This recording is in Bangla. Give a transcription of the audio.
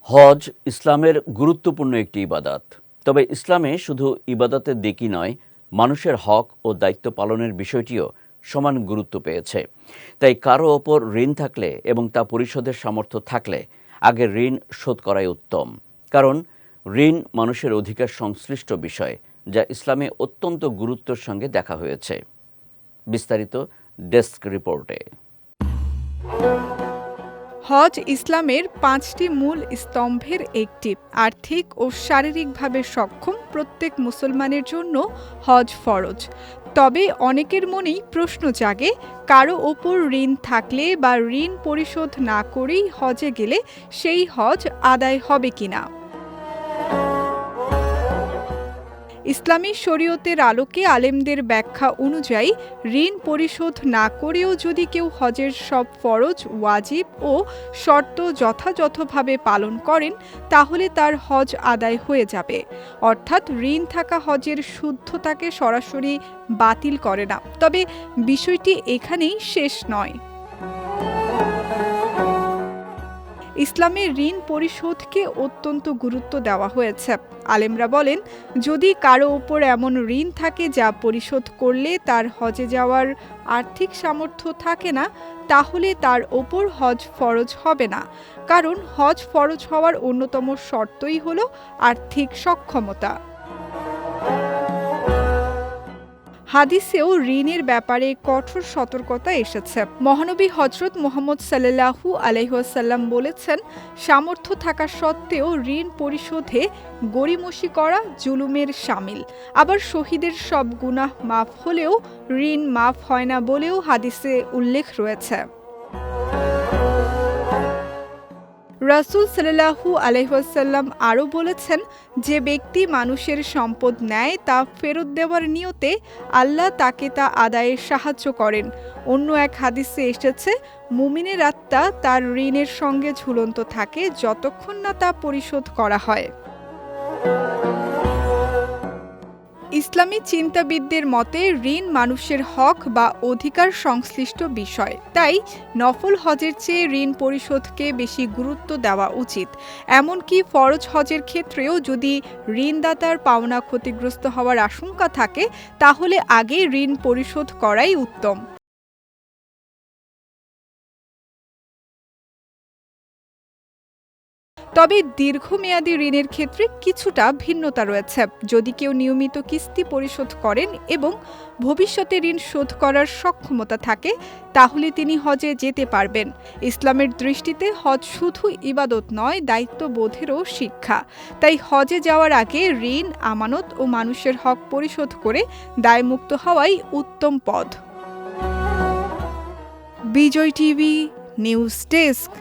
হজ ইসলামের গুরুত্বপূর্ণ একটি ইবাদত। তবে ইসলামে শুধু ইবাদতের দিকই নয়, মানুষের হক ও দায়িত্ব পালনের বিষয়টিও সমান গুরুত্ব পেয়েছে। তাই কারো ওপর ঋণ থাকলে এবং তা পরিশোধের সামর্থ্য থাকলে আগে ঋণ শোধ করাই উত্তম। কারণ ঋণ মানুষের অধিকার সংশ্লিষ্ট বিষয়, যা ইসলামে অত্যন্ত গুরুত্বের সঙ্গে দেখা হয়েছে। বিস্তারিত ডেস্ক রিপোর্টে। হজ ইসলামের 5টি মূল স্তম্ভের একটি। আর্থিক ও শারীরিকভাবে সক্ষম প্রত্যেক মুসলমানের জন্য হজ ফরজ। তবে অনেকের মনেই প্রশ্ন জাগে, কারো ওপর ঋণ থাকলে বা ঋণ পরিশোধ না করেই হজে গেলে সেই হজ আদায় হবে কিনা। ইসলামী শরীয়তের আলোকে আলেমদের ব্যাখ্যা অনুযায়ী ঋণ পরিশোধ না করেও যদি কেউ হজের সব ফরজ, ওয়াজিব ও শর্ত যথাযথভাবে পালন করেন, তাহলে তার হজ আদায় হয়ে যাবে। অর্থাৎ ঋণ থাকা হজের শুদ্ধতাকে সরাসরি বাতিল করে না। তবে বিষয়টি এখানেই শেষ নয়। ইসলামে ঋণ পরিশোধকে অত্যন্ত গুরুত্ব দেওয়া হয়েছে। আলেমরা বলেন, যদি কারো ওপর এমন ঋণ থাকে যা পরিশোধ করলে তার হজে যাওয়ার আর্থিক সামর্থ্য থাকে না, তাহলে তার ওপর হজ ফরজ হবে না। কারণ হজ ফরজ হওয়ার অন্যতম শর্তই হলো আর্থিক সক্ষমতা। হাদিসেও ঋণের ব্যাপারে কঠোর সতর্কতা এসেছে। মহানবী হযরত মুহাম্মদ সাল্লাল্লাহু আলাইহি ওয়াসাল্লাম বলেছেন, সামর্থ্য থাকা সত্ত্বেও ঋণ পরিশোধে গড়িমসি করা জুলুমের শামিল। আবার শহীদের সব গুনাহ মাফ হলেও ঋণ মাফ হয় না বলেও হাদিসে উল্লেখ রয়েছে। রাসূল সাল্লাল্লাহু আলাইহি ওয়াসাল্লাম আরও বলেছেন, যে ব্যক্তি মানুষের সম্পদ নেয় তা ফেরত দেওয়ার নিয়তে আল্লাহ তাকে তা আদায়ে সাহায্য করেন। অন্য এক হাদিসে এসেছে, মুমিনের আত্মা তার ঋণের সঙ্গে ঝুলন্ত থাকে যতক্ষণ না তা পরিশোধ করা হয়। ইসলামী চিন্তাবিদদের মতে ঋণ মানুষের হক বা অধিকার সংশ্লিষ্ট বিষয়। তাই নফল হজের চেয়ে ঋণ পরিশোধকে বেশি গুরুত্ব দেওয়া উচিত। এমনকি ফরজ হজের ক্ষেত্রেও যদি ঋণদাতার পাওনা ক্ষতিগ্রস্ত হওয়ার আশঙ্কা থাকে, তাহলে আগে ঋণ পরিশোধ করাই উত্তম। তবে দীর্ঘমেয়াদী ঋণের ক্ষেত্রে কিছুটা ভিন্নতা রয়েছে। যদি কেউ নিয়মিত কিস্তি পরিশোধ করেন এবং ভবিষ্যতে ঋণ শোধ করার সক্ষমতা থাকে, তাহলে তিনি হজে যেতে পারবেন। ইসলামের দৃষ্টিতে হজ শুধু ইবাদত নয়, দায়িত্ববোধেরও শিক্ষা। তাই হজে যাওয়ার আগে ঋণ, আমানত ও মানুষের হক পরিশোধ করে দায়মুক্ত হওয়াই উত্তম পথ। বিজয় টিভি নিউজ ডেস্ক।